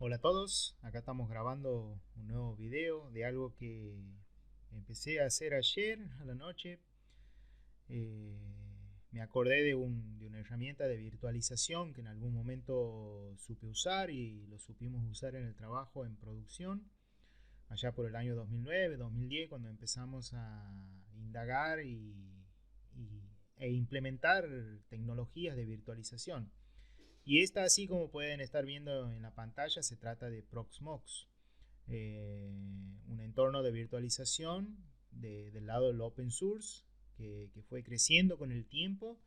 Hola a todos, acá estamos grabando un nuevo video de algo que empecé a hacer ayer a la noche. Me acordé de una herramienta de virtualización que en algún momento supe usar y lo supimos usar en el trabajo en producción, allá por el año 2009, 2010, cuando empezamos a indagar e implementar tecnologías de virtualización. Y esta, así como pueden estar viendo en la pantalla, se trata de Proxmox, un entorno de virtualización del lado del open source que fue creciendo con el tiempo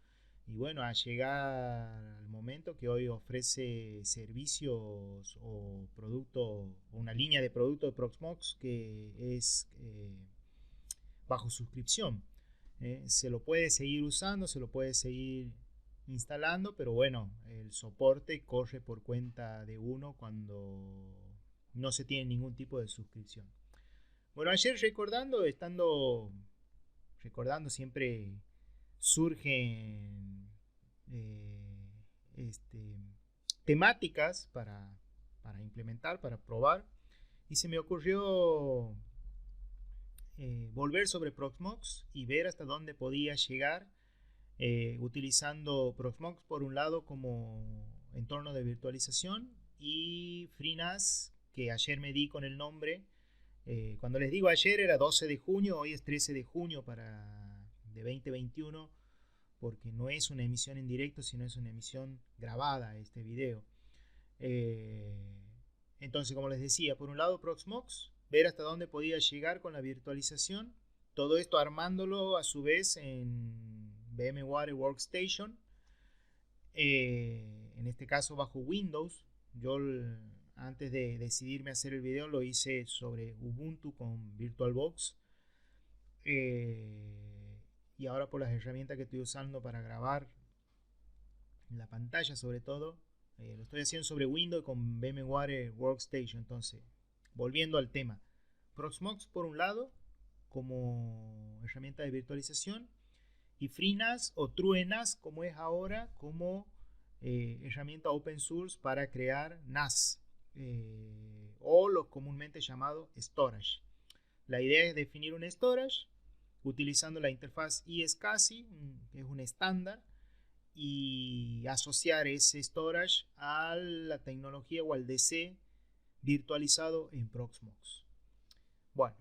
y bueno, a llegar al momento que hoy ofrece servicios o producto, una línea de producto de Proxmox que es bajo suscripción. Se lo puede seguir usando, se lo puede seguir instalando, pero bueno, el soporte corre por cuenta de uno cuando no se tiene ningún tipo de suscripción. Bueno, ayer recordando siempre surgen temáticas para implementar, para probar, y se me ocurrió volver sobre Proxmox y ver hasta dónde podía llegar utilizando Proxmox por un lado como entorno de virtualización y FreeNAS, que ayer me di con el nombre. Cuando les digo ayer era 12 de junio, hoy es 13 de junio de 2021, porque no es una emisión en directo, sino es una emisión grabada este video. Entonces, como les decía, por un lado Proxmox, ver hasta dónde podía llegar con la virtualización, todo esto armándolo a su vez en VMware Workstation, en este caso bajo Windows. Yo antes de decidirme a hacer el video lo hice sobre Ubuntu con VirtualBox, y ahora por las herramientas que estoy usando para grabar la pantalla sobre todo, lo estoy haciendo sobre Windows con VMware Workstation. Entonces, volviendo al tema, Proxmox por un lado como herramienta de virtualización y FreeNAS o TrueNAS como es ahora como herramienta open source para crear NAS, o lo comúnmente llamado storage. La idea es definir un storage utilizando la interfaz iSCSI, que es un estándar, y asociar ese storage a la tecnología o al DC virtualizado en Proxmox. Bueno,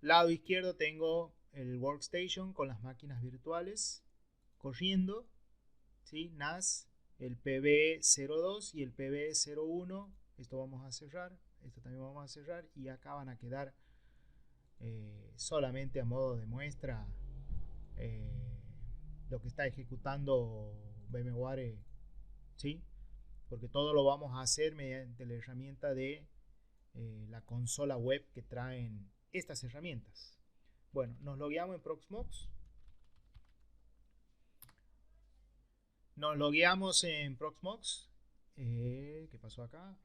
lado izquierdo tengo el workstation con las máquinas virtuales corriendo, ¿sí? NAS, el PB02 y el PB01. Esto vamos a cerrar, esto también vamos a cerrar y acá van a quedar solamente a modo de muestra eh, lo que está ejecutando VMware, ¿sí? Porque todo lo vamos a hacer mediante la herramienta de la consola web que traen estas herramientas. Bueno, nos logueamos en Proxmox. Nos logueamos en Proxmox. ¿Qué pasó acá?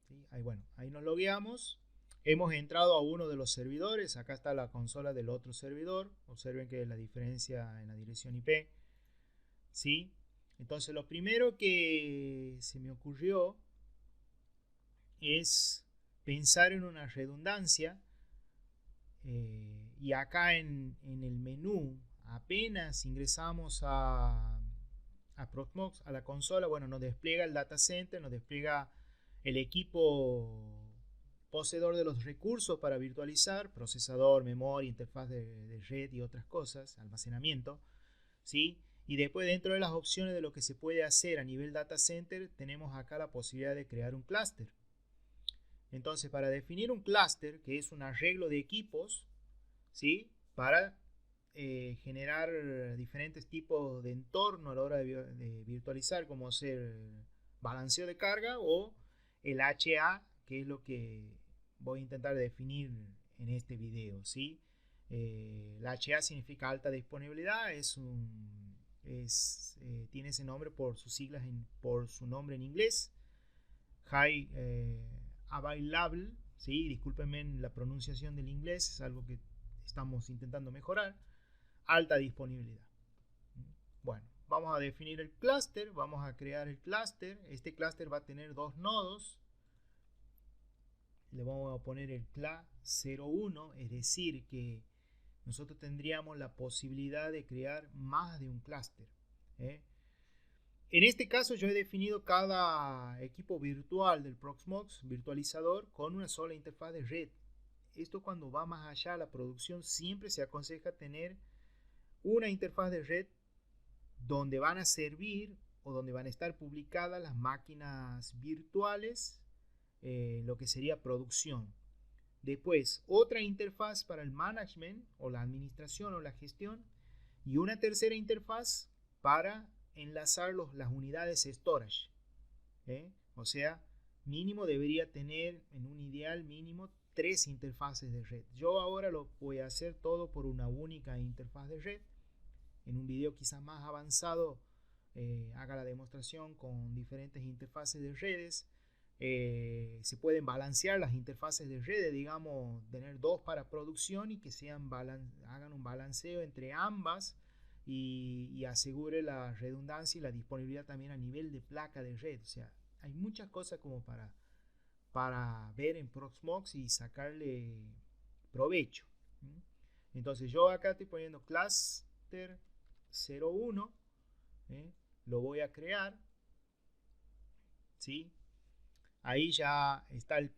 ¿Sí? Ahí, bueno, ahí nos logueamos. Hemos entrado a uno de los servidores. Acá está la consola del otro servidor. Observen que la diferencia en la dirección IP. ¿Sí? Entonces lo primero que se me ocurrió es pensar en una redundancia, y acá en el menú apenas ingresamos a Proxmox, a la consola, bueno, nos despliega el data center, nos despliega el equipo poseedor de los recursos para virtualizar, procesador, memoria, interfaz de red y otras cosas, almacenamiento, ¿sí? Y después dentro de las opciones de lo que se puede hacer a nivel data center, tenemos acá la posibilidad de crear un clúster. Entonces, para definir un clúster, que es un arreglo de equipos, ¿sí? Para generar diferentes tipos de entorno a la hora de virtualizar, como ser balanceo de carga o el HA, que es lo que voy a intentar definir en este video, ¿sí? El HA significa alta disponibilidad, tiene ese nombre por sus siglas, por su nombre en inglés, High Available, ¿sí? Discúlpenme la pronunciación del inglés, es algo que estamos intentando mejorar. Alta disponibilidad. Bueno, vamos a definir el clúster, vamos a crear el clúster. Este clúster va a tener dos nodos. Le vamos a poner el CLA 01, es decir, que nosotros tendríamos la posibilidad de crear más de un clúster. En este caso yo he definido cada equipo virtual del Proxmox virtualizador con una sola interfaz de red. Esto cuando va más allá a la producción siempre se aconseja tener una interfaz de red donde van a servir o donde van a estar publicadas las máquinas virtuales, lo que sería producción. Después otra interfaz para el management o la administración o la gestión y una tercera interfaz para enlazar las unidades storage. O sea, mínimo debería tener en un ideal mínimo 3 interfaces de red. Yo ahora lo voy a hacer todo por una única interfaz de red. En un video quizás más avanzado haga la demostración con diferentes interfaces de redes. Se pueden balancear las interfaces de redes, digamos, tener dos para producción y que hagan un balanceo entre ambas y asegure la redundancia y la disponibilidad también a nivel de placa de red. O sea, hay muchas cosas como para ver en Proxmox y sacarle provecho. Entonces yo acá estoy poniendo cluster 01, lo voy a crear, ¿sí? Ahí ya está el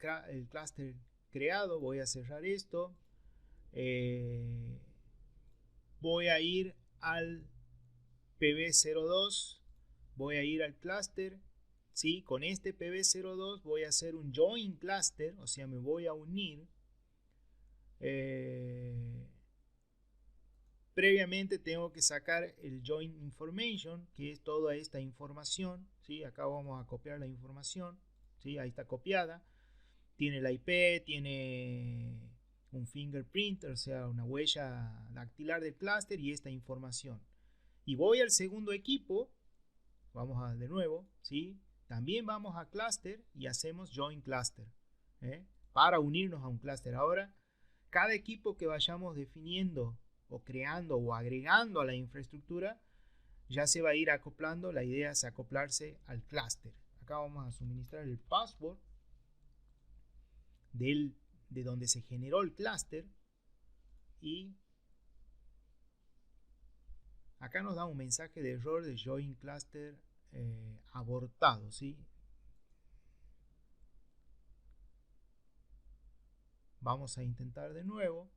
clúster creado. Voy a cerrar esto. Voy a ir al PV02. Voy a ir al clúster. ¿Sí? Con este PV02 voy a hacer un join cluster. O sea, me voy a unir. Previamente tengo que sacar el join information, que es toda esta información. ¿Sí? Acá vamos a copiar la información. ¿Sí? Ahí está copiada. Tiene la IP, tiene un fingerprint, o sea, una huella dactilar del clúster y esta información. Y voy al segundo equipo, vamos de nuevo, ¿sí? También vamos a clúster y hacemos join cluster, para unirnos a un clúster. Ahora, cada equipo que vayamos definiendo o creando o agregando a la infraestructura, ya se va a ir acoplando. La idea es acoplarse al clúster. Acá vamos a suministrar el password de donde se generó el clúster y acá nos da un mensaje de error de join cluster abortado, ¿sí? Vamos a intentar de nuevo.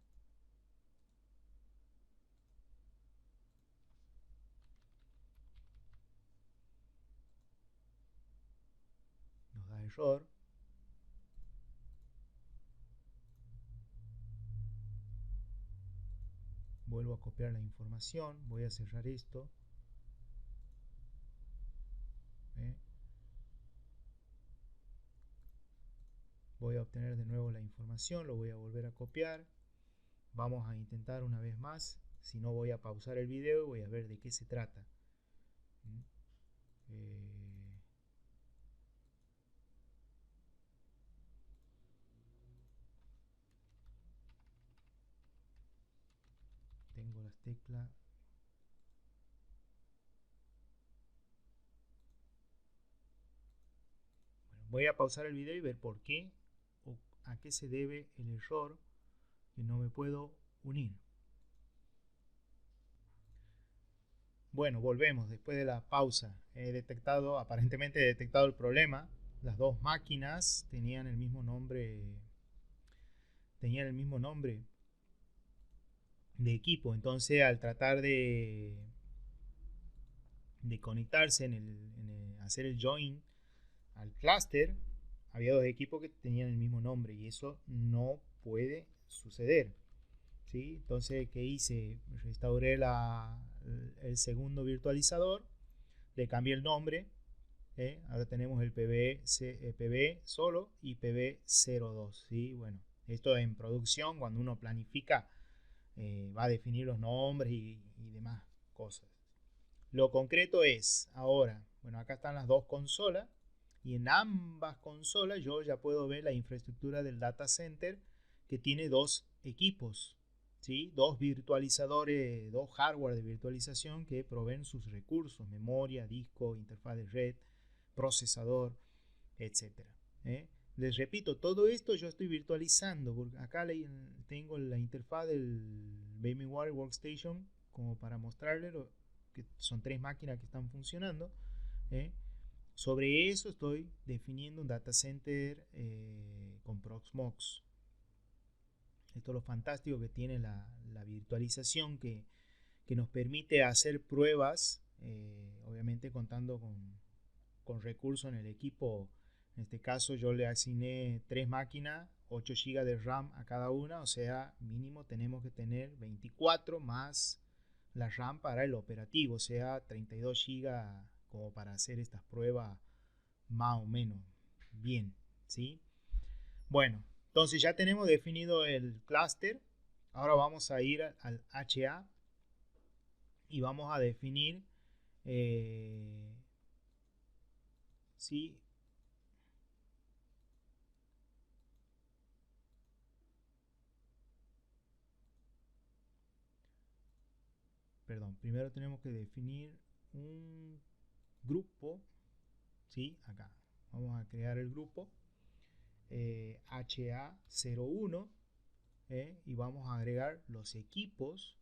Nos da error. Vuelvo a copiar la información. Voy a cerrar esto. Voy a obtener de nuevo la información. Lo voy a volver a copiar. Vamos a intentar una vez más. Si no, voy a pausar el video y voy a ver de qué se trata. Tengo las teclas. Bueno, voy a pausar el video y ver por qué o a qué se debe el error que no me puedo unir. Bueno, volvemos después de la pausa. Aparentemente he detectado el problema. Las dos máquinas tenían el mismo nombre. De equipo. Entonces, al tratar de conectarse hacer el join al clúster, había dos equipos que tenían el mismo nombre y eso no puede suceder. ¿Sí? Entonces, ¿qué hice? Restauré el segundo virtualizador, le cambié el nombre. Ahora tenemos el PV solo y PV02. ¿Sí? Bueno, esto en producción, cuando uno planifica, va a definir los nombres y demás cosas. Lo concreto es, ahora, bueno, acá están las dos consolas y en ambas consolas yo ya puedo ver la infraestructura del data center que tiene dos equipos. ¿sí? Dos virtualizadores, dos hardware de virtualización que proveen sus recursos, memoria, disco, interfaz de red, procesador, etcétera. Les repito, todo esto yo estoy virtualizando, porque acá tengo la interfaz del VMware Workstation como para mostrarles que son 3 máquinas que están funcionando. Sobre eso estoy definiendo un data center con Proxmox. Esto es lo fantástico que tiene la virtualización que nos permite hacer pruebas, obviamente contando con recursos en el equipo. En este caso yo le asigné 3 máquinas, 8 GB de RAM a cada una, o sea, mínimo tenemos que tener 24 más la RAM para el operativo, o sea, 32 GB como para hacer estas pruebas más o menos bien, ¿sí? Bueno, entonces ya tenemos definido el clúster. Ahora vamos a ir al HA y vamos a definir ¿sí? Perdón, primero tenemos que definir un grupo, ¿sí? Acá vamos a crear el grupo HA01 y vamos a agregar los equipos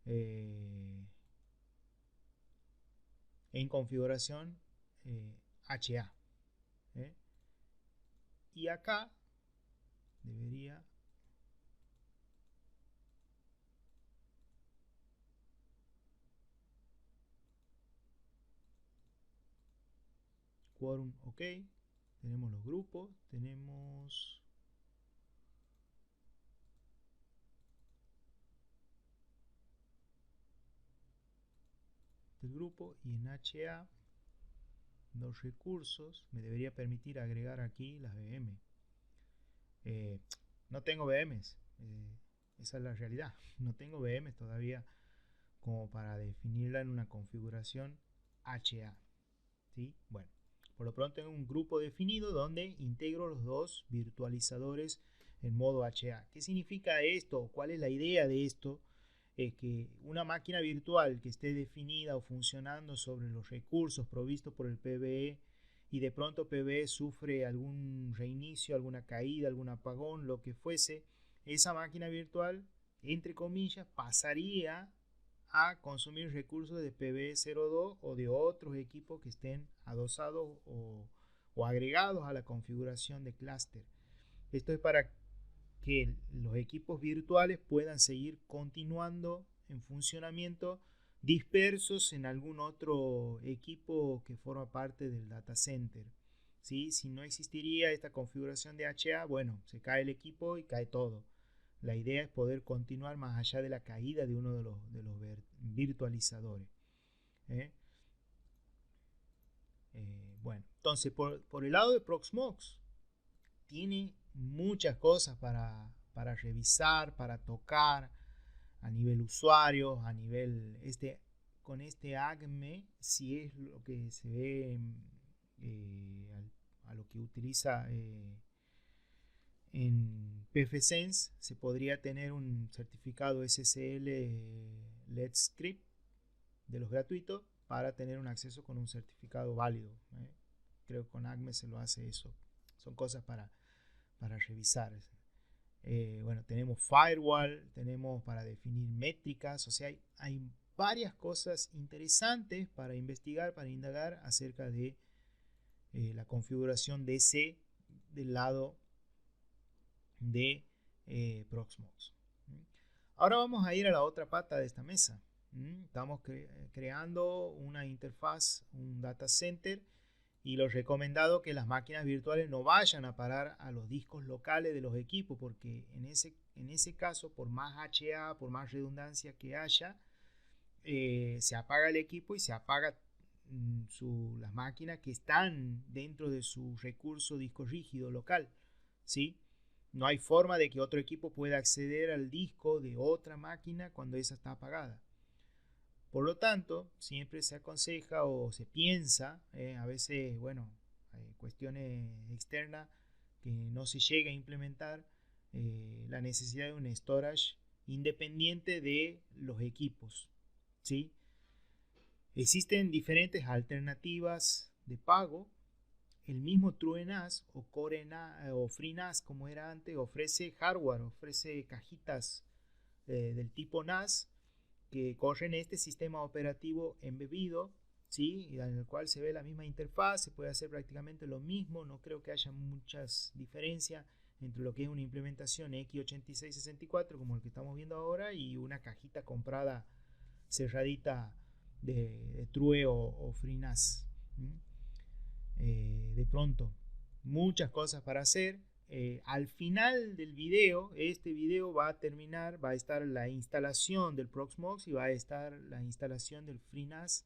en configuración HA. Y acá debería quórum, ok. Tenemos los grupos, tenemos el grupo y en HA los recursos me debería permitir agregar aquí las VM. No tengo VMs, esa es la realidad. No tengo VMs todavía como para definirla en una configuración HA. ¿Sí? Bueno, por lo pronto tengo un grupo definido donde integro los dos virtualizadores en modo HA. ¿Qué significa esto? ¿Cuál es la idea de esto? Es que una máquina virtual que esté definida o funcionando sobre los recursos provistos por el PBE y de pronto PBE sufre algún reinicio, alguna caída, algún apagón, lo que fuese, esa máquina virtual, entre comillas, pasaría a consumir recursos de PBE02 o de otros equipos que estén adosados o agregados a la configuración de clúster. Esto es para que los equipos virtuales puedan seguir continuando en funcionamiento dispersos en algún otro equipo que forma parte del data center. ¿Sí? Si no existiría esta configuración de HA, bueno, se cae el equipo y cae todo. La idea es poder continuar más allá de la caída de uno de los virtualizadores. ¿eh? Bueno, entonces por el lado de Proxmox, tiene muchas cosas para revisar, para tocar a nivel usuario, a nivel con este ACME, si es lo que se ve a lo que utiliza en pfSense, se podría tener un certificado SSL Let's Script de los gratuitos para tener un acceso con un certificado válido. Creo que con ACME se lo hace eso. Son cosas para revisar. Bueno, tenemos firewall, tenemos para definir métricas, o sea, hay varias cosas interesantes para investigar, para indagar acerca de la configuración DC del lado de Proxmox. Ahora vamos a ir a la otra pata de esta mesa. Estamos creando una interfaz, un data center, y lo recomendado que las máquinas virtuales no vayan a parar a los discos locales de los equipos, porque en ese caso, por más HA, por más redundancia que haya, se apaga el equipo y se apaga las máquinas que están dentro de su recurso disco rígido local. ¿Sí? No hay forma de que otro equipo pueda acceder al disco de otra máquina cuando esa está apagada. Por lo tanto, siempre se aconseja o se piensa, a veces, bueno, hay cuestiones externas que no se llega a implementar, la necesidad de un storage independiente de los equipos, ¿sí? Existen diferentes alternativas de pago. El mismo TrueNAS o o FreeNAS, como era antes, ofrece hardware, ofrece cajitas del tipo NAS que corren este sistema operativo embebido, ¿sí? En el cual se ve la misma interfaz, se puede hacer prácticamente lo mismo. No creo que haya muchas diferencias entre lo que es una implementación x86-64 como el que estamos viendo ahora y una cajita comprada cerradita de True o FreeNAS. De pronto, muchas cosas para hacer. Al final del video, este video va a terminar, va a estar la instalación del Proxmox y va a estar la instalación del FreeNAS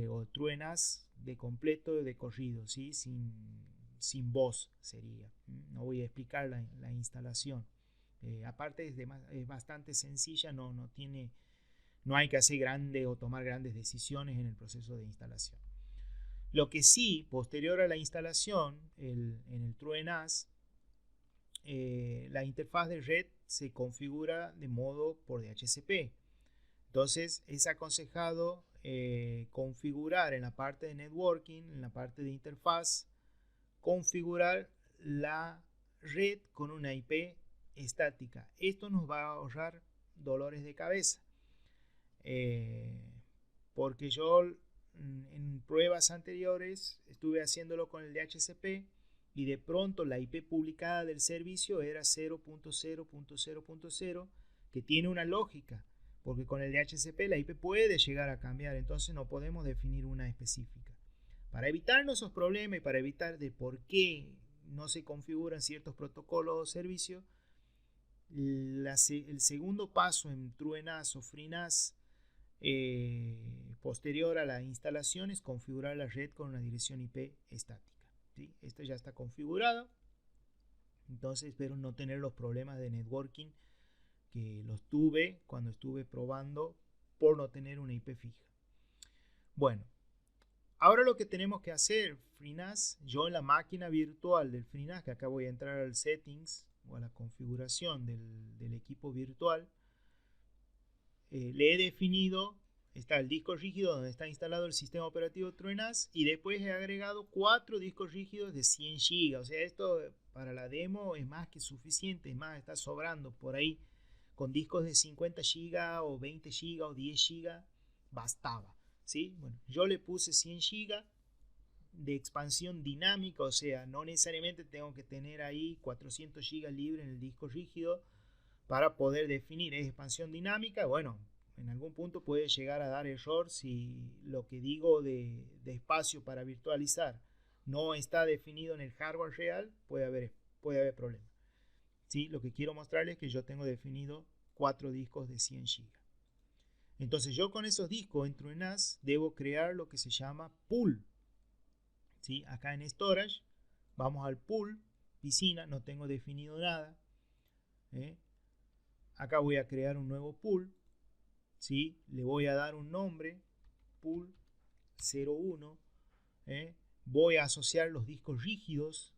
o TrueNAS de completo, de corrido, ¿sí? Sin voz sería. No voy a explicar la instalación. Aparte es bastante sencilla, no hay que hacer grandes o tomar grandes decisiones en el proceso de instalación. Lo que sí, posterior a la instalación en el TrueNAS, la interfaz de red se configura de modo por DHCP. Entonces es aconsejado configurar en la parte de networking, en la parte de interfaz, configurar la red con una IP estática. Esto nos va a ahorrar dolores de cabeza. Porque yo en pruebas anteriores estuve haciéndolo con el DHCP y de pronto la IP publicada del servicio era 0.0.0.0, que tiene una lógica, porque con el DHCP la IP puede llegar a cambiar, entonces no podemos definir una específica. Para evitarnos esos problemas y para evitar de por qué no se configuran ciertos protocolos o servicios, el segundo paso en TrueNAS o FreeNAS posterior a la instalación es configurar la red con una dirección IP estática, ¿sí? Esto ya está configurado, entonces espero no tener los problemas de networking que los tuve cuando estuve probando por no tener una IP fija. Bueno, ahora lo que tenemos que hacer, FreeNAS, yo en la máquina virtual del FreeNAS, que acá voy a entrar al settings o a la configuración del equipo virtual, le he definido, está el disco rígido donde está instalado el sistema operativo TrueNAS y después he agregado 4 discos rígidos de 100 GB. O sea, esto para la demo es más que suficiente, es más, está sobrando por ahí. Con discos de 50 GB o 20 GB o 10 GB bastaba, ¿sí? Bueno, yo le puse 100 GB de expansión dinámica, o sea, no necesariamente tengo que tener ahí 400 GB libre en el disco rígido para poder definir. Es expansión dinámica. Bueno, en algún punto puede llegar a dar error si lo que digo de espacio para virtualizar no está definido en el hardware real, puede haber problemas. ¿Sí? Lo que quiero mostrarles es que yo tengo definido 4 discos de 100 GB. Entonces yo con esos discos en TrueNAS debo crear lo que se llama pool. ¿Sí? Acá en Storage vamos al pool, piscina, no tengo definido nada. Acá voy a crear un nuevo pool, ¿sí? Le voy a dar un nombre, pool 01. Voy a asociar los discos rígidos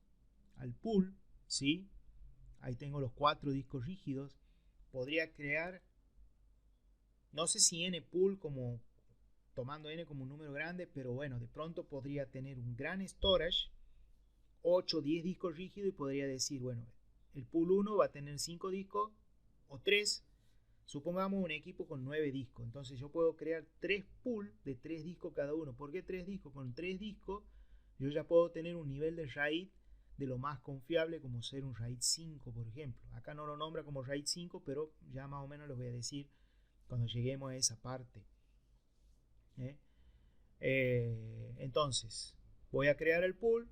al pool, ¿sí? Ahí tengo los 4 discos rígidos. Podría crear, no sé si npool como tomando n como un número grande, pero bueno, de pronto podría tener un gran storage, 8 o 10 discos rígidos, y podría decir, bueno, el pool 1 va a tener 5 discos o 3. Supongamos un equipo con 9 discos, entonces yo puedo crear 3 pools de 3 discos cada uno. ¿Por qué 3 discos? Con 3 discos yo ya puedo tener un nivel de RAID de lo más confiable, como ser un RAID 5, por ejemplo. Acá no lo nombra como RAID 5, pero ya más o menos lo voy a decir cuando lleguemos a esa parte. Entonces, voy a crear el pool,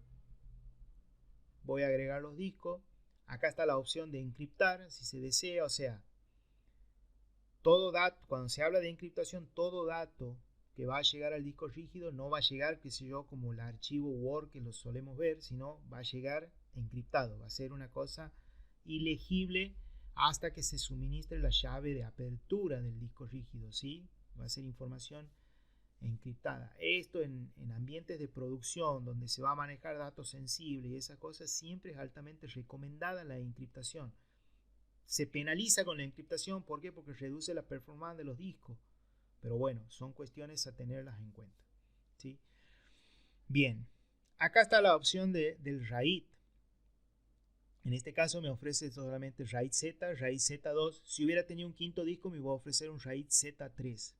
voy a agregar los discos. Acá está la opción de encriptar, si se desea, o sea, todo dato, cuando se habla de encriptación, todo dato que va a llegar al disco rígido no va a llegar, qué sé yo, como el archivo Word que lo solemos ver, sino va a llegar encriptado, va a ser una cosa ilegible hasta que se suministre la llave de apertura del disco rígido, ¿sí? Va a ser información encriptada. Esto en ambientes de producción donde se va a manejar datos sensibles y esas cosas, siempre es altamente recomendada la encriptación. se penaliza con la encriptación. ¿Por qué? Porque reduce la performance de los discos. Pero bueno, son cuestiones a tenerlas en cuenta, ¿sí? Bien, acá está la opción del RAID. En este caso me ofrece solamente RAID Z, RAID Z2. Si hubiera tenido un quinto disco me va a ofrecer un RAID Z3.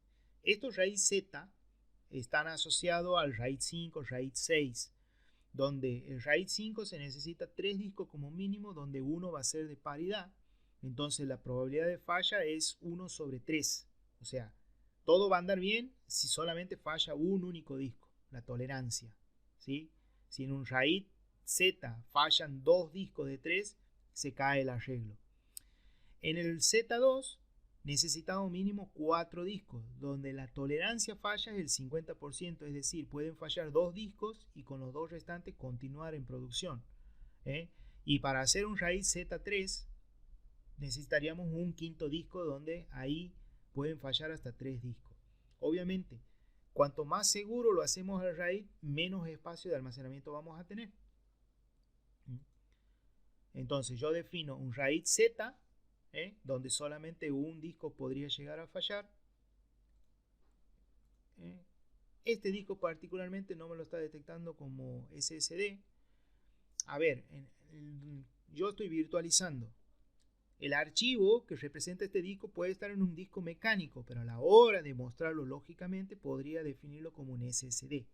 Estos RAID Z están asociados al RAID 5, RAID 6, donde el RAID 5 se necesita 3 discos como mínimo, donde uno va a ser de paridad. Entonces la probabilidad de falla es 1 sobre 3. O sea, todo va a andar bien si solamente falla un único disco, la tolerancia, ¿sí? Si en un RAID Z fallan 2 discos de 3, se cae el arreglo. En el Z2 necesitamos mínimo 4 discos, donde la tolerancia falla es el 50%, es decir, pueden fallar 2 discos y con los 2 restantes continuar en producción. Y para hacer un RAID Z3 necesitaríamos un quinto disco, donde ahí pueden fallar hasta 3 discos. Obviamente, cuanto más seguro lo hacemos el RAID, menos espacio de almacenamiento vamos a tener. Entonces yo defino un RAID Z, donde solamente un disco podría llegar a fallar. Este disco particularmente no me lo está detectando como SSD. A ver, yo estoy virtualizando. El archivo que representa este disco puede estar en un disco mecánico, pero a la hora de mostrarlo lógicamente podría definirlo como un SSD,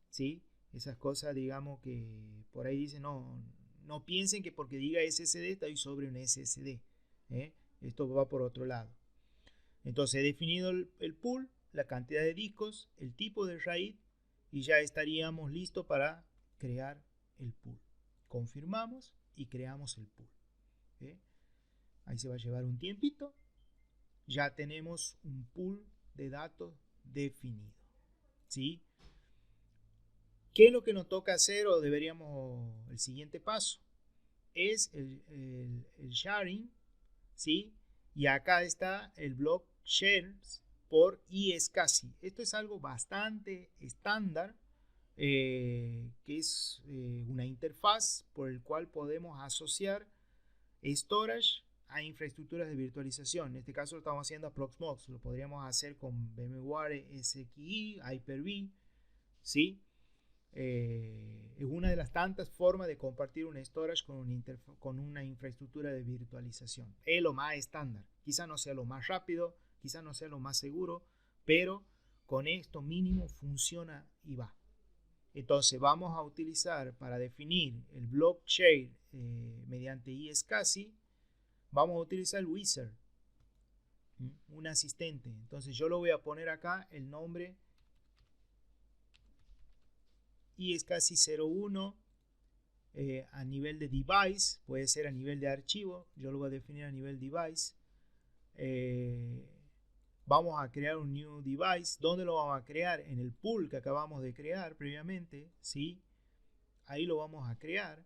¿sí? Esas cosas, digamos, que por ahí dicen, no piensen que porque diga SSD estoy sobre un SSD. Esto va por otro lado. Entonces he definido el pool, la cantidad de discos, el tipo de RAID, y ya estaríamos listos para crear el pool. Confirmamos y creamos el pool. Ahí se va a llevar un tiempito. Ya tenemos un pool de datos definido, ¿sí? ¿Qué es lo que nos toca hacer o deberíamos, el siguiente paso? Es el sharing, ¿sí? Y acá está el block shares por iSCSI. Esto es algo bastante estándar, que es una interfaz por el cual podemos asociar storage a infraestructuras de virtualización. En este caso lo estamos haciendo a Proxmox. Lo podríamos hacer con VMware SXI, Hyper-V, ¿sí? Es una de las tantas formas de compartir un storage con una infraestructura de virtualización. Es lo más estándar. Quizá no sea lo más rápido, quizá no sea lo más seguro, pero con esto mínimo funciona y va. Entonces vamos a utilizar para definir el block share mediante iSCSI, vamos a utilizar el wizard, un asistente. Entonces yo lo voy a poner acá el nombre iSCSI 01 a nivel de device, puede ser a nivel de archivo, yo lo voy a definir a nivel device. Vamos a crear un new device. ¿Dónde lo vamos a crear? En el pool que acabamos de crear previamente, ¿sí? Ahí lo vamos a crear.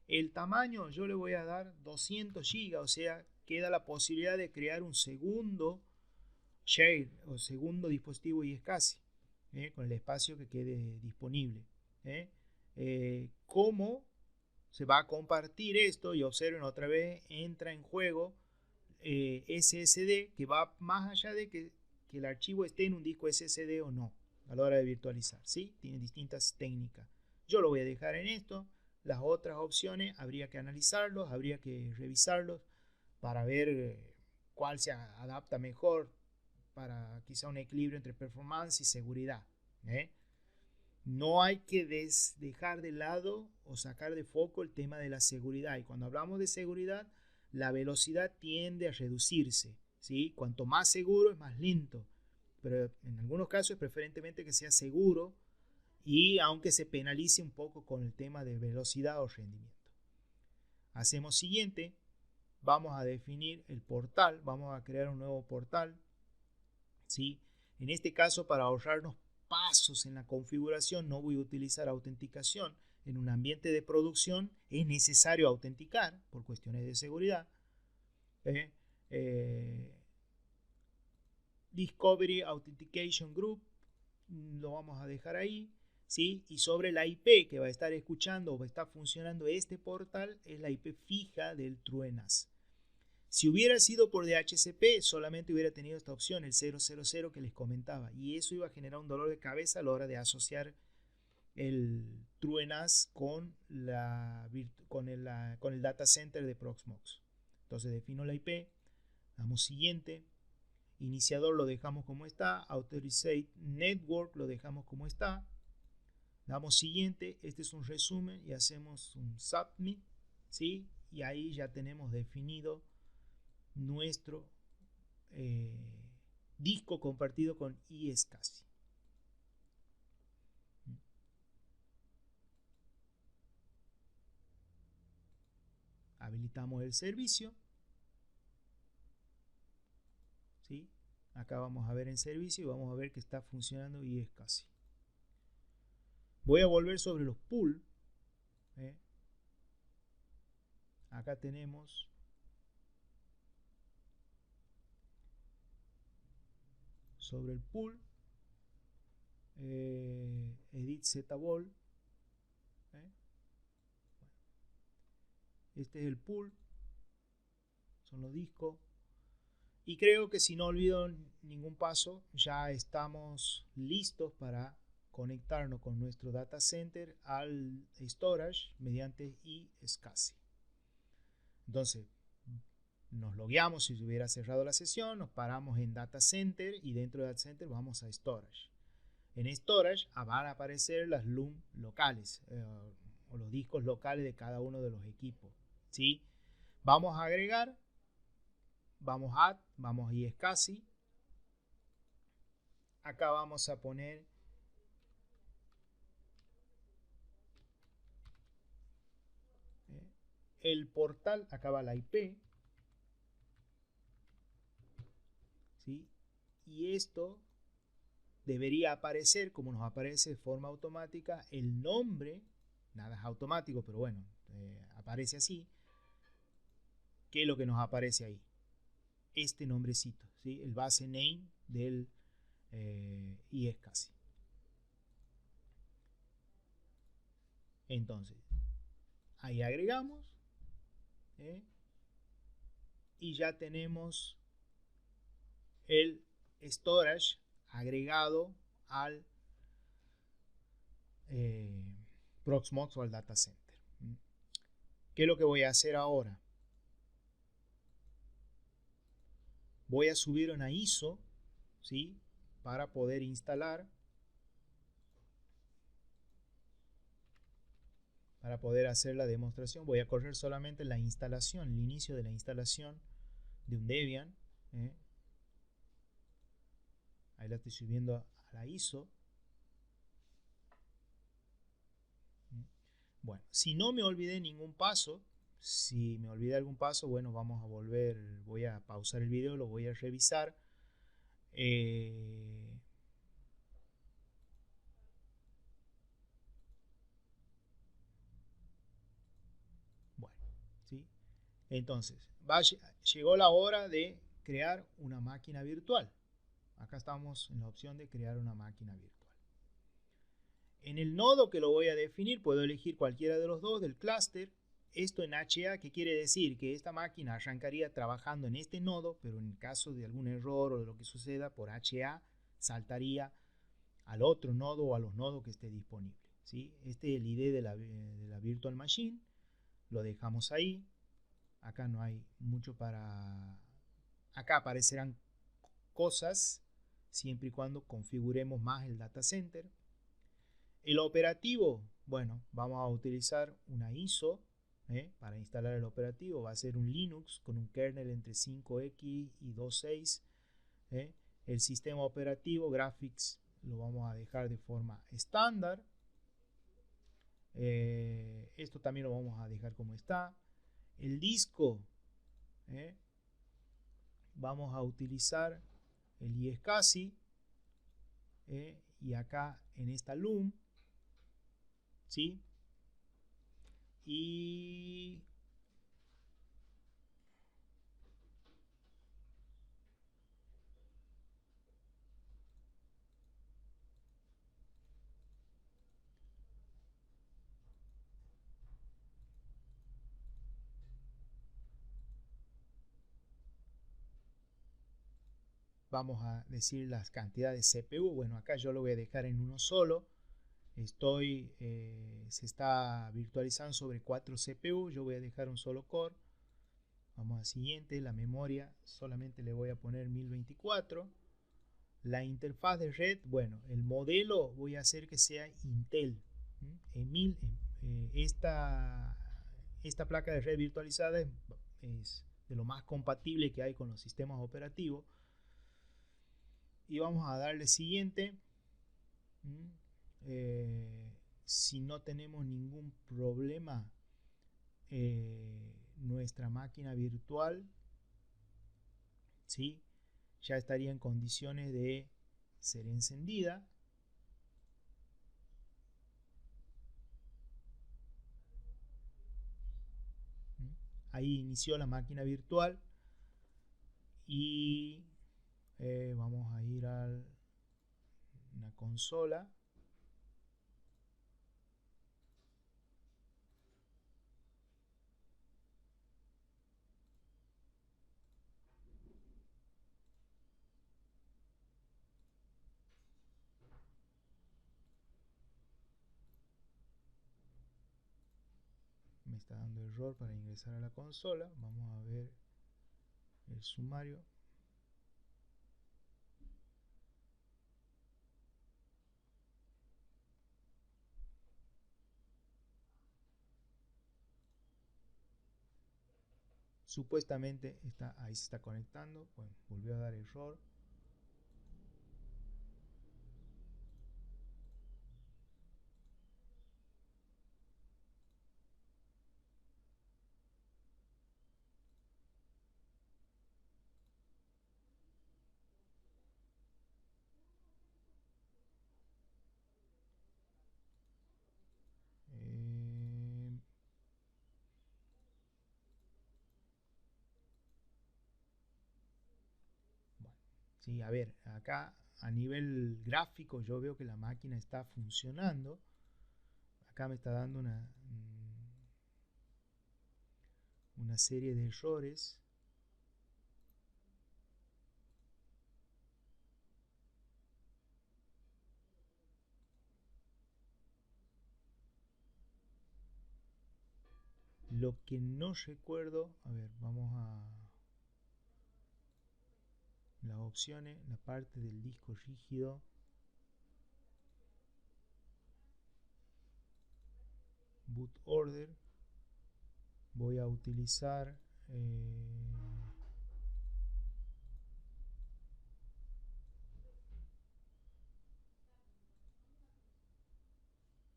El tamaño yo le voy a dar 200 GB, o sea, queda la posibilidad de crear un segundo share o segundo dispositivo iSCSI, con el espacio que quede disponible. ¿Cómo se va a compartir esto? Y observen otra vez, entra en juego SSD, que va más allá de que el archivo esté en un disco SSD o no a la hora de virtualizar, ¿sí? Tiene distintas técnicas. Yo lo voy a dejar en esto. Las otras opciones habría que analizarlos, habría que revisarlos para ver cuál se adapta mejor para quizá un equilibrio entre performance y seguridad. No hay que dejar de lado o sacar de foco el tema de la seguridad. Y cuando hablamos de seguridad, la velocidad tiende a reducirse, ¿sí? Cuanto más seguro es más lento, pero en algunos casos es preferentemente que sea seguro, y aunque se penalice un poco con el tema de velocidad o rendimiento. Hacemos siguiente, vamos a definir el portal, vamos a crear un nuevo portal, ¿sí? En este caso, para ahorrarnos pasos en la configuración, no voy a utilizar autenticación. En un ambiente de producción es necesario autenticar por cuestiones de seguridad. Discovery Authentication Group lo vamos a dejar ahí, ¿sí? Y sobre la IP que va a estar escuchando o va a estar funcionando este portal es la IP fija del TrueNAS. Si hubiera sido por DHCP, solamente hubiera tenido esta opción, el 000 que les comentaba, y eso iba a generar un dolor de cabeza a la hora de asociar el TrueNAS con el data center de Proxmox. Entonces defino la IP, damos siguiente, iniciador lo dejamos como está, Authorizate Network lo dejamos como está, damos siguiente, este es un resumen y hacemos un submit, ¿sí? Y ahí ya tenemos definido nuestro disco compartido con iSCSI. Habilitamos el servicio, ¿sí? Acá vamos a ver en servicio y vamos a ver que está funcionando iSCSI. Voy a volver sobre los pool. Acá tenemos sobre el pool edit zball. Este es el pool, son los discos. Y creo que si no olvido ningún paso, ya estamos listos para conectarnos con nuestro data center al storage mediante iSCSI. Entonces, nos logueamos si se hubiera cerrado la sesión, nos paramos en data center y dentro de data center vamos a storage. En storage van a aparecer las LUM locales o los discos locales de cada uno de los equipos, ¿sí? Vamos a agregar, vamos a iSCSI. Acá vamos a poner el portal, acá va la IP, ¿sí? Y esto debería aparecer, como nos aparece de forma automática, el nombre, nada es automático, pero bueno, aparece así. ¿Qué es lo que nos aparece ahí? Este nombrecito, ¿sí? El base name del iSCSI. Entonces, ahí agregamos y ya tenemos el storage agregado al Proxmox o al data center. ¿Qué es lo que voy a hacer ahora? Voy a subir una ISO, ¿sí? Para poder instalar, para poder hacer la demostración. Voy a correr solamente la instalación, el inicio de la instalación de un Debian. Ahí la estoy subiendo a la ISO. Bueno, si no me olvidé ningún paso, si me olvidé algún paso, bueno, vamos a volver, voy a pausar el video, lo voy a revisar. Bueno, ¿sí? Entonces, llegó la hora de crear una máquina virtual. Acá estamos en la opción de crear una máquina virtual. En el nodo que lo voy a definir, puedo elegir cualquiera de los dos del clúster. Esto en HA, ¿qué quiere decir? Que esta máquina arrancaría trabajando en este nodo, pero en caso de algún error o de lo que suceda por HA, saltaría al otro nodo o a los nodos que esté disponible, ¿sí? Este es el ID de la Virtual Machine. Lo dejamos ahí. Acá no hay mucho para... Acá aparecerán cosas siempre y cuando configuremos más el data center. El operativo, bueno, vamos a utilizar una ISO para instalar el operativo. Va a ser un Linux con un kernel entre 5X y 2.6. El sistema operativo, graphics, lo vamos a dejar de forma estándar. Esto también lo vamos a dejar como está. El disco, vamos a utilizar el iSCSI y acá en esta LUM, ¿sí? Y vamos a decir las cantidades de CPU. Bueno, acá yo lo voy a dejar en uno solo. Se está virtualizando sobre 4 CPU. Yo voy a dejar un solo core. Vamos al siguiente. La memoria solamente le voy a poner 1024. La interfaz de red, bueno, el modelo voy a hacer que sea Intel. Esta placa de red virtualizada es de lo más compatible que hay con los sistemas operativos. Y vamos a darle siguiente. Si no tenemos ningún problema, nuestra máquina virtual, ¿sí?, ya estaría en condiciones de ser encendida. Ahí inició la máquina virtual y vamos a ir a una consola. Me está dando error para ingresar a la consola. Vamos a ver el sumario. Supuestamente ahí se está conectando. Bueno, volvió a dar error. Eh, bueno, sí, a ver, acá a nivel gráfico yo veo que la máquina está funcionando. Acá me está dando una serie de errores. Lo que no recuerdo, a ver, vamos a las opciones, la parte del disco rígido. Boot order. Voy a utilizar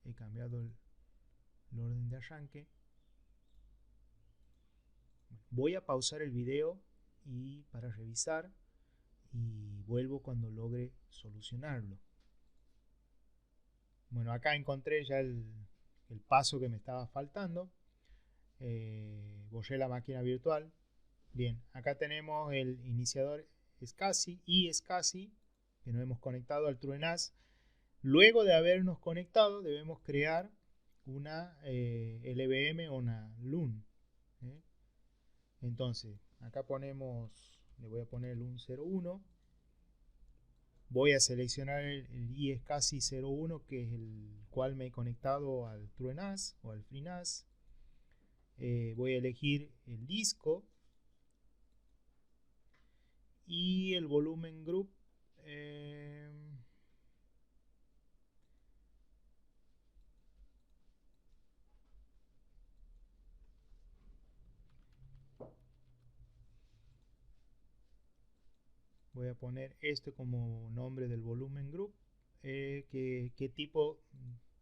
he cambiado el orden de arranque. Voy a pausar el video y para revisar y vuelvo cuando logre solucionarlo. Bueno, acá encontré ya el paso que me estaba faltando. Borré la máquina virtual. Bien, acá tenemos el iniciador SCSI y SCSI que nos hemos conectado al TrueNAS. Luego de habernos conectado debemos crear una LVM o una LUN. Entonces, acá le voy a poner el LUN01. Voy a seleccionar el iSCSI 01, que es el cual me he conectado al TrueNAS o al FreeNAS. Voy a elegir el disco y el volumen group. Voy a poner esto como nombre del volumen group. ¿Qué tipo,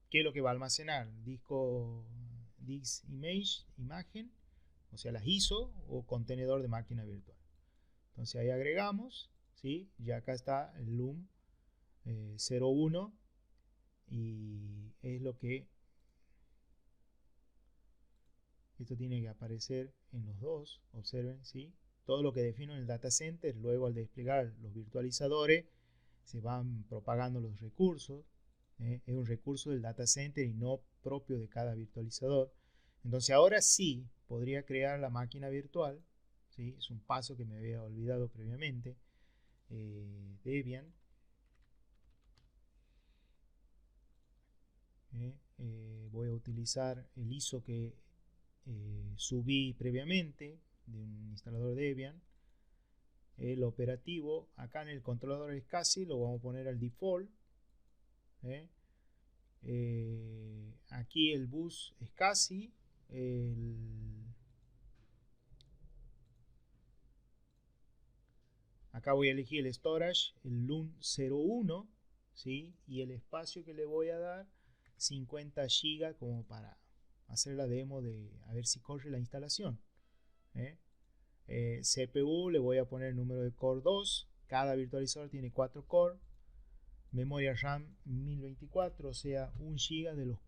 qué es lo que va a almacenar? Disco, disk image, imagen, o sea, las ISO o contenedor de máquina virtual. Entonces ahí agregamos, ¿sí? Ya acá está el LUM 01 y es lo que esto tiene que aparecer en los dos. Observen, ¿sí? Todo lo que defino en el data center, luego al desplegar los virtualizadores se van propagando los recursos. Es un recurso del data center y no propio de cada virtualizador. Entonces ahora sí podría crear la máquina virtual, ¿sí? Es un paso que me había olvidado previamente. Debian. Voy a utilizar el ISO que subí previamente de un instalador Debian. El operativo acá en el controlador SCSI lo vamos a poner al default. Aquí el bus SCSI, acá voy a elegir el storage, el LUN01, ¿sí? Y el espacio que le voy a dar 50 GB como para hacer la demo de a ver si corre la instalación. CPU le voy a poner el número de core 2. Cada virtualizador tiene 4 core. Memoria RAM 1024, o sea 1 GB de los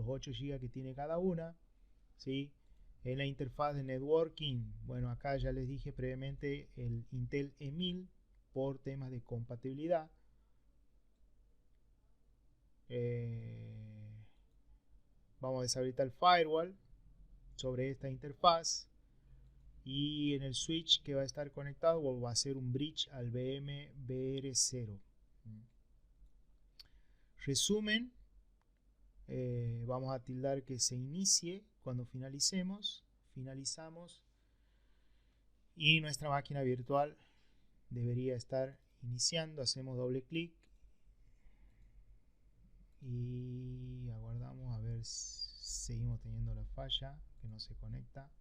8 GB que tiene cada una, ¿sí? En la interfaz de networking, bueno, acá ya les dije previamente el Intel E1000 por temas de compatibilidad. Vamos a deshabilitar el firewall sobre esta interfaz, y en el switch que va a estar conectado va a ser un bridge al VMBR0. Resumen, vamos a tildar que se inicie cuando finalizamos, y nuestra máquina virtual debería estar iniciando. Hacemos doble clic y aguardamos a ver si seguimos teniendo la falla que no se conecta.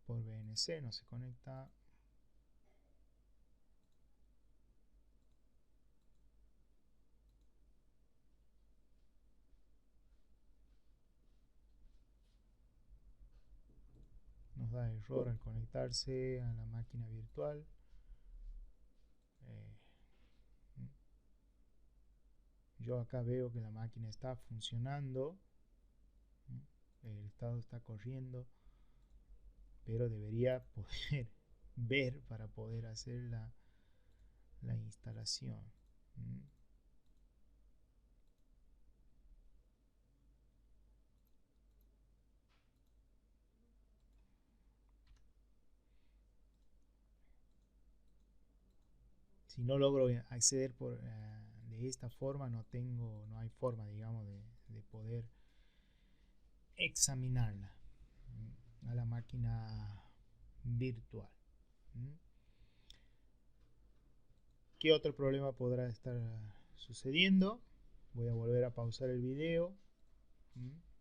Por VNC no se conecta. Nos da error al conectarse a la máquina virtual. Yo acá veo que la máquina está funcionando. El estado está corriendo, pero debería poder ver para poder hacer la instalación. Si no logro acceder de esta forma, no hay forma, digamos, de poder examinarla a la máquina virtual. ¿Qué otro problema podrá estar sucediendo? Voy a volver a pausar el video.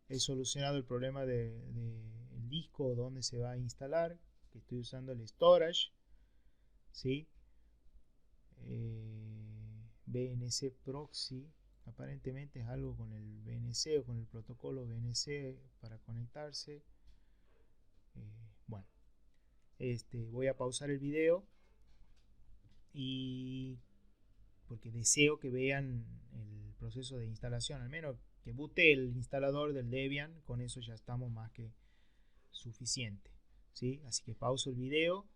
He solucionado el problema del disco donde se va a instalar, que estoy usando el storage, ¿sí? VNC proxy, aparentemente es algo con el VNC o con el protocolo VNC para conectarse. Bueno, voy a pausar el video y porque deseo que vean el proceso de instalación, al menos que boote el instalador del Debian. Con eso ya estamos más que suficiente, ¿sí? Así que pauso el video,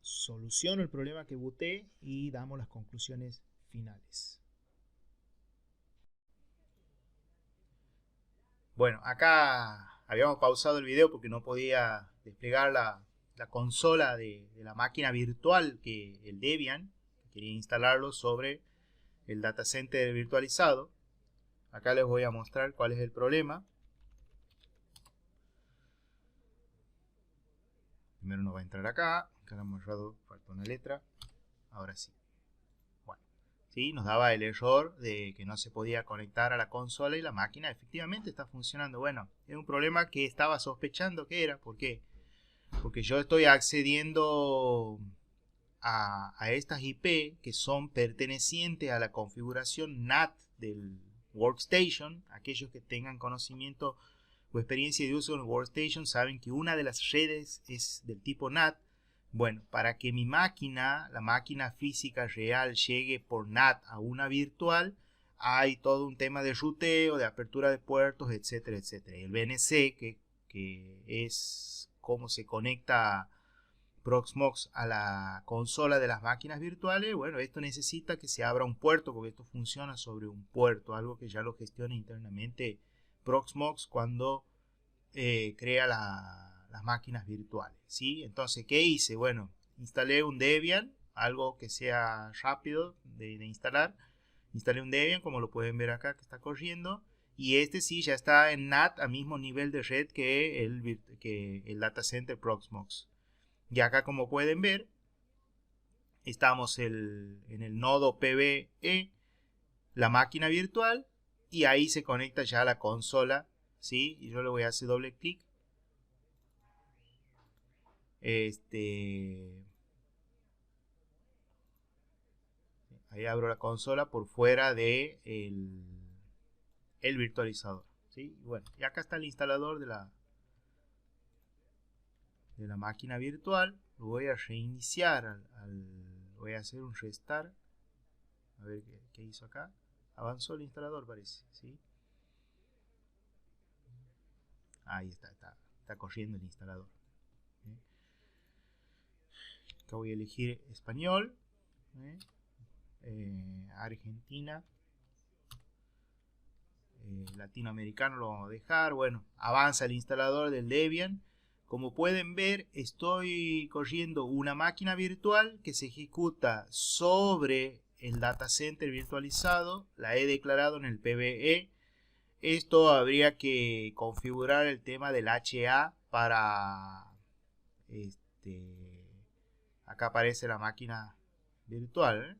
soluciono el problema que booté y damos las conclusiones finales. Bueno, acá habíamos pausado el video porque no podía desplegar la consola de la máquina virtual que el Debian quería instalarlo sobre el datacenter virtualizado. Acá les voy a mostrar cuál es el problema. Primero nos va a entrar acá lo hemos errado, falta una letra. Ahora sí. Bueno, ¿sí? Nos daba el error de que no se podía conectar a la consola y la máquina efectivamente está funcionando. Bueno, es un problema que estaba sospechando que era. ¿Por qué? Porque yo estoy accediendo a estas IP que son pertenecientes a la configuración NAT del Workstation. Aquellos que tengan conocimiento o experiencia de uso en el Workstation saben que una de las redes es del tipo NAT. Bueno, para que mi máquina, la máquina física real, llegue por NAT a una virtual, hay todo un tema de ruteo, de apertura de puertos, etcétera, etcétera. Y el VNC, que es cómo se conecta Proxmox a la consola de las máquinas virtuales, bueno, esto necesita que se abra un puerto, porque esto funciona sobre un puerto, algo que ya lo gestiona internamente Proxmox cuando crea las máquinas virtuales, ¿sí? Entonces, ¿qué hice? Bueno, instalé un Debian, algo que sea rápido de instalar. Instalé un Debian, como lo pueden ver acá, que está corriendo. Y este sí ya está en NAT a mismo nivel de red que el datacenter Proxmox. Y acá, como pueden ver, estamos en el nodo PBE, la máquina virtual, y ahí se conecta ya la consola, ¿sí? Y yo le voy a hacer doble clic. Ahí abro la consola por fuera de el virtualizador, ¿sí? Bueno, y acá está el instalador de la máquina virtual. Lo voy a reiniciar, voy a hacer un restart. A ver qué hizo acá. Avanzó el instalador, parece, ¿sí? Ahí está corriendo el instalador. ¿Sí? Acá voy a elegir español, Argentina, latinoamericano lo vamos a dejar. Bueno, avanza el instalador del Debian. Como pueden ver, estoy corriendo una máquina virtual que se ejecuta sobre el datacenter virtualizado. La he declarado en el PBE. Esto habría que configurar el tema del HA para acá aparece la máquina virtual,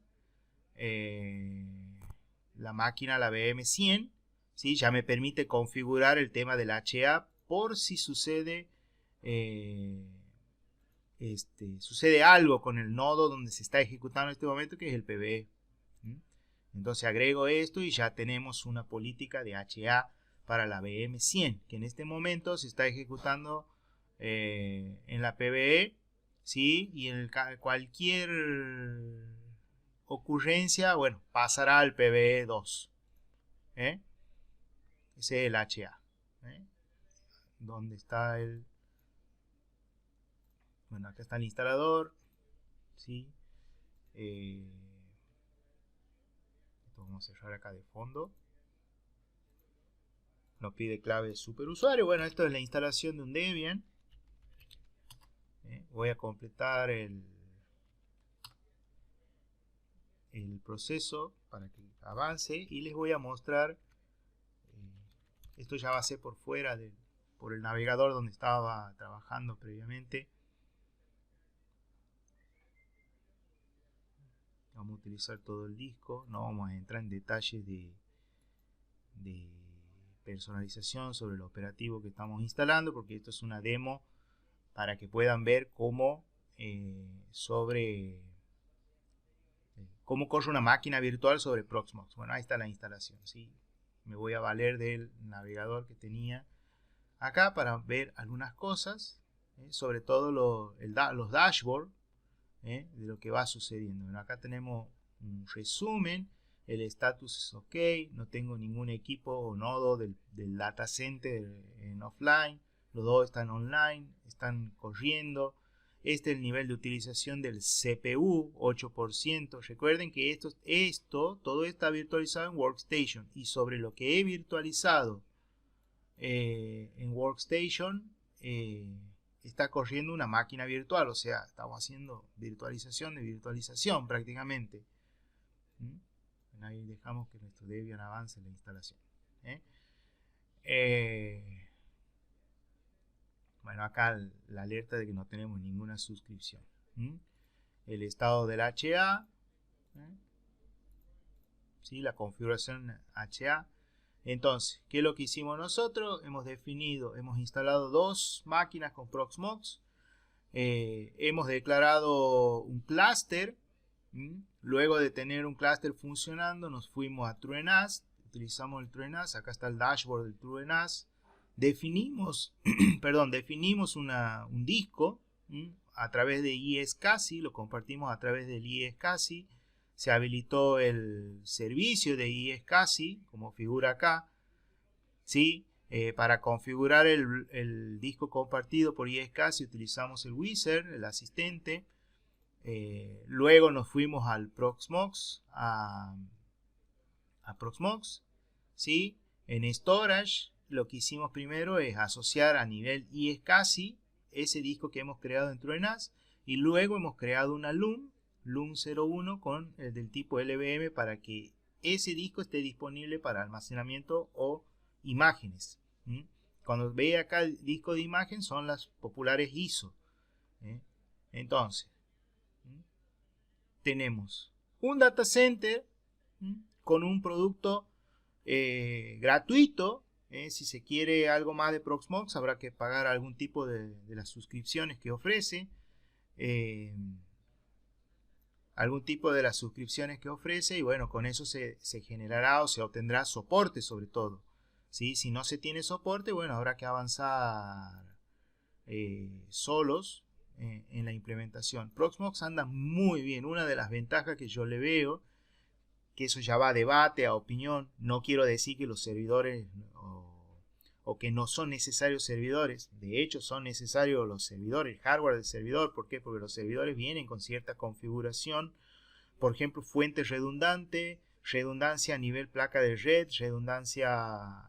la máquina, la VM100, ¿sí? Ya me permite configurar el tema del HA por si sucede sucede algo con el nodo donde se está ejecutando en este momento, que es el PBE. Entonces agrego esto y ya tenemos una política de HA para la VM100, que en este momento se está ejecutando en la PBE, ¿sí? Y en cualquier ocurrencia, bueno, pasará al PBE 2. Ese es el HA. ¿Dónde está el...? Bueno, acá está el instalador, ¿sí? Vamos a cerrar acá de fondo. Nos pide clave de superusuario. Bueno, esto es la instalación de un Debian. Voy a completar el proceso para que avance y les voy a mostrar. Esto ya va a ser por fuera por el navegador donde estaba trabajando previamente. Vamos a utilizar todo el disco. No vamos a entrar en detalles de personalización sobre el operativo que estamos instalando, porque esto es una demo para que puedan ver cómo cómo corre una máquina virtual sobre Proxmox. Bueno, ahí está la instalación, ¿sí? Me voy a valer del navegador que tenía acá para ver algunas cosas, sobre todo los dashboards de lo que va sucediendo. Bueno, acá tenemos un resumen. El status es ok, no tengo ningún equipo o nodo del data center en offline, los dos están online, están corriendo. Este es el nivel de utilización del CPU, 8%. Recuerden que todo está virtualizado en Workstation, y sobre lo que he virtualizado en Workstation está corriendo una máquina virtual, o sea, estamos haciendo virtualización de virtualización prácticamente. Ahí dejamos que nuestro Debian avance en la instalación. Bueno, acá la alerta de que no tenemos ninguna suscripción. El estado del HA, ¿sí? La configuración HA. Entonces, ¿qué es lo que hicimos nosotros? Hemos instalado dos máquinas con Proxmox. Hemos declarado un clúster. Luego de tener un clúster funcionando, nos fuimos a TrueNAS, utilizamos el TrueNAS, acá está el dashboard del TrueNAS. Definimos un disco a través de iSCSI, lo compartimos a través del iSCSI. Se habilitó el servicio de iSCSI, como figura acá, ¿sí? Para configurar el disco compartido por iSCSI utilizamos el Wizard, el asistente. Luego nos fuimos al Proxmox, a Proxmox, ¿sí? En Storage lo que hicimos primero es asociar a nivel iSCSI ese disco que hemos creado dentro de NAS, y luego hemos creado una LUM 01 con el del tipo LVM para que ese disco esté disponible para almacenamiento o imágenes. Cuando ve acá el disco de imagen son las populares ISO. Entonces, tenemos un data center con un producto gratuito. Si se quiere algo más de Proxmox, habrá que pagar algún tipo de las suscripciones que ofrece. Y bueno, con eso se generará o se obtendrá soporte sobre todo. ¿Sí? Si no se tiene soporte, bueno, habrá que avanzar solos en la implementación. Proxmox anda muy bien. Una de las ventajas que yo le veo, que eso ya va a debate, a opinión, no quiero decir que los servidores o que no son necesarios servidores, de hecho son necesarios los servidores, el hardware del servidor. ¿Por qué? Porque los servidores vienen con cierta configuración, por ejemplo, fuente redundante, redundancia a nivel placa de red, redundancia,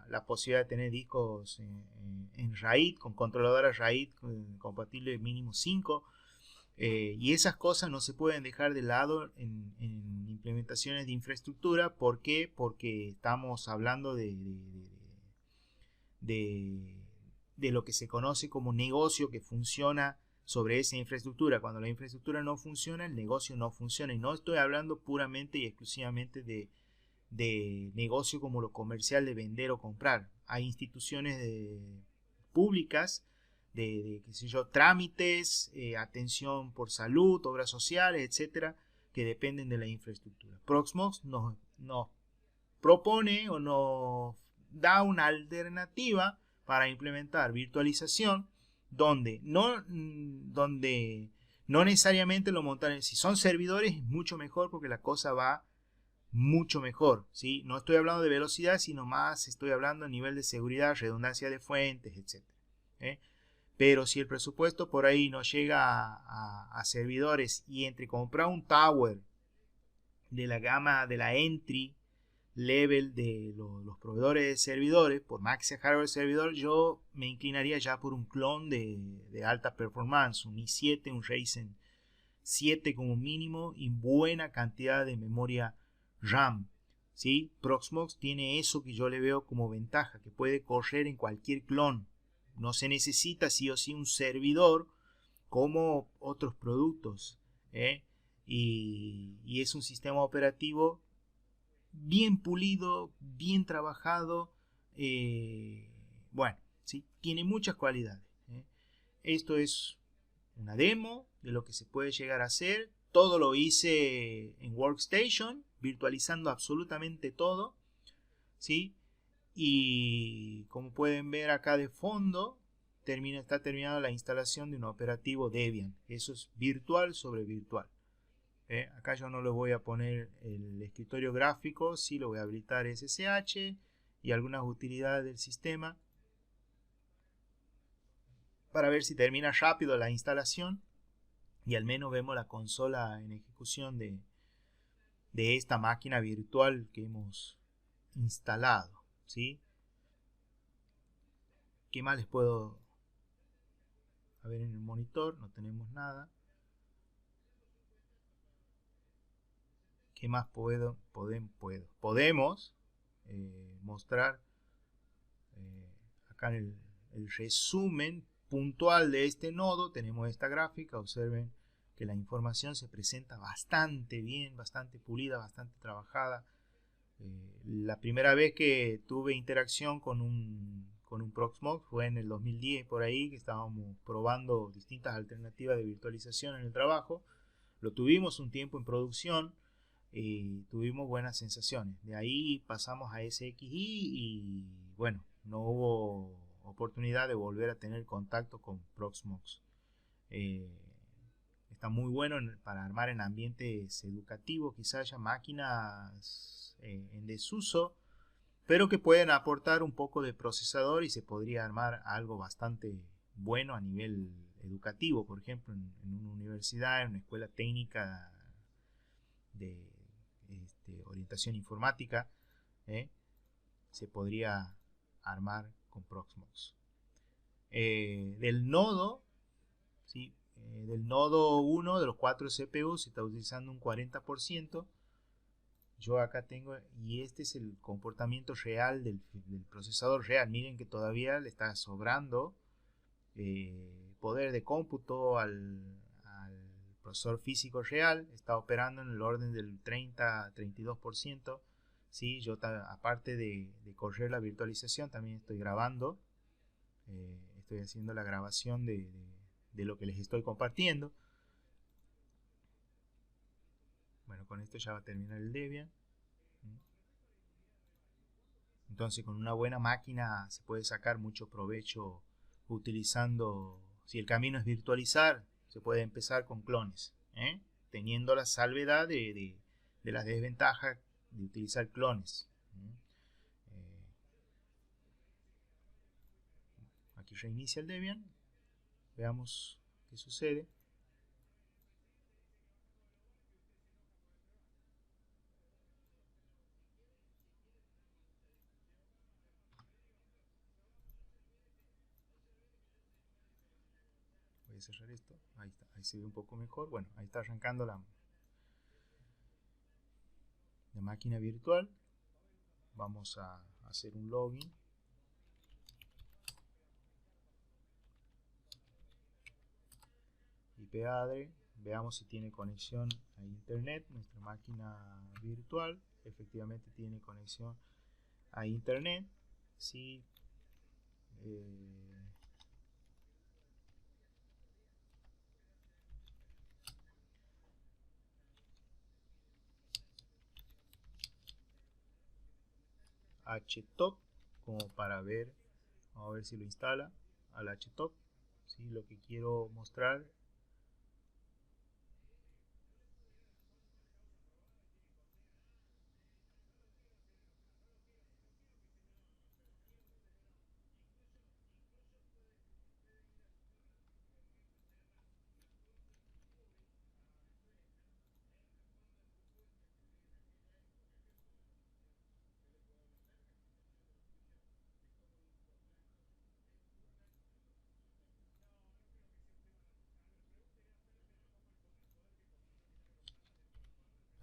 la posibilidad de tener discos en RAID, con controladora RAID compatible mínimo 5, y esas cosas no se pueden dejar de lado en implementaciones de infraestructura. ¿Por qué? Porque estamos hablando de lo que se conoce como negocio que funciona sobre esa infraestructura. Cuando la infraestructura no funciona, el negocio no funciona. Y no estoy hablando puramente y exclusivamente de negocio como lo comercial de vender o comprar. Hay instituciones públicas de qué sé yo, trámites, atención por salud, obras sociales, etcétera, que dependen de la infraestructura. Proxmox nos propone o nos da una alternativa para implementar virtualización donde no necesariamente lo montan. Si son servidores es mucho mejor porque la cosa va mucho mejor, ¿sí? No estoy hablando de velocidad, sino más estoy hablando a nivel de seguridad, redundancia de fuentes, etc. Pero si el presupuesto por ahí no llega a servidores, y entre comprar un tower de la gama de la entry level de los proveedores de servidores, por más que sea hardware servidor, yo me inclinaría ya por un clon de alta performance, un i7, un Ryzen 7 como mínimo, y buena cantidad de memoria RAM. ¿Sí? Proxmox tiene eso que yo le veo como ventaja, que puede correr en cualquier clon. No se necesita sí o sí un servidor como otros productos. Y es un sistema operativo bien pulido, bien trabajado. Bueno, ¿sí? Tiene muchas cualidades. Esto es una demo de lo que se puede llegar a hacer. Todo lo hice en Workstation, virtualizando absolutamente todo, ¿sí? Y como pueden ver acá de fondo, está terminada la instalación de un operativo Debian. Eso es virtual sobre virtual. Acá yo no le voy a poner el escritorio gráfico, sí lo voy a habilitar SSH y algunas utilidades del sistema para ver si termina rápido la instalación y al menos vemos la consola en ejecución de esta máquina virtual que hemos instalado, ¿sí? ¿Qué más les puedo? A ver, en el monitor no tenemos nada. ¿Qué más podemos mostrar? Acá en el resumen puntual de este nodo tenemos esta gráfica. Observen que la información se presenta bastante bien, bastante pulida, bastante trabajada. La primera vez que tuve interacción con un Proxmox fue en el 2010, por ahí, que estábamos probando distintas alternativas de virtualización en el trabajo. Lo tuvimos un tiempo en producción y tuvimos buenas sensaciones. De ahí pasamos a SXI y bueno, no hubo oportunidad de volver a tener contacto con Proxmox. Está muy bueno para armar en ambientes educativos, quizás haya máquinas en desuso, pero que pueden aportar un poco de procesador y se podría armar algo bastante bueno a nivel educativo, por ejemplo, en una universidad, en una escuela técnica de orientación informática, se podría armar con Proxmox. Del nodo, ¿sí? Del nodo 1 de los 4 CPU se está utilizando un 40%. Yo acá tengo, y este es el comportamiento real del procesador real. Miren que todavía le está sobrando poder de cómputo al procesador físico real. Está operando en el orden del 30-32%. ¿Sí? Yo aparte de correr la virtualización también estoy grabando. Estoy haciendo la grabación de lo que les estoy compartiendo. Bueno, con esto ya va a terminar el Debian. Entonces con una buena máquina se puede sacar mucho provecho utilizando, si el camino es virtualizar, se puede empezar con clones, teniendo la salvedad de las desventajas de utilizar clones. Aquí reinicia el Debian, veamos qué sucede. Voy a cerrar esto, ahí está, ahí se ve un poco mejor. Bueno, ahí está arrancando la máquina virtual. Vamos a hacer un login. IP address, veamos si tiene conexión a internet. Nuestra máquina virtual efectivamente tiene conexión a internet. Si htop, como para ver, vamos a ver si lo instala al htop. ¿Sí? Lo que quiero mostrar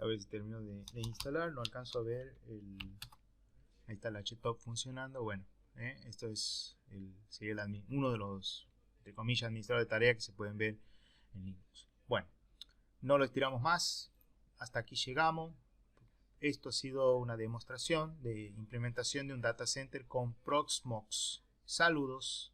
a ver si termino de instalar. No alcanzo a ver ahí está el htop funcionando. Bueno, esto es sería uno de los, entre comillas, administradores de tareas que se pueden ver en Linux. Bueno, no lo estiramos más, hasta aquí llegamos. Esto ha sido una demostración de implementación de un data center con Proxmox. Saludos.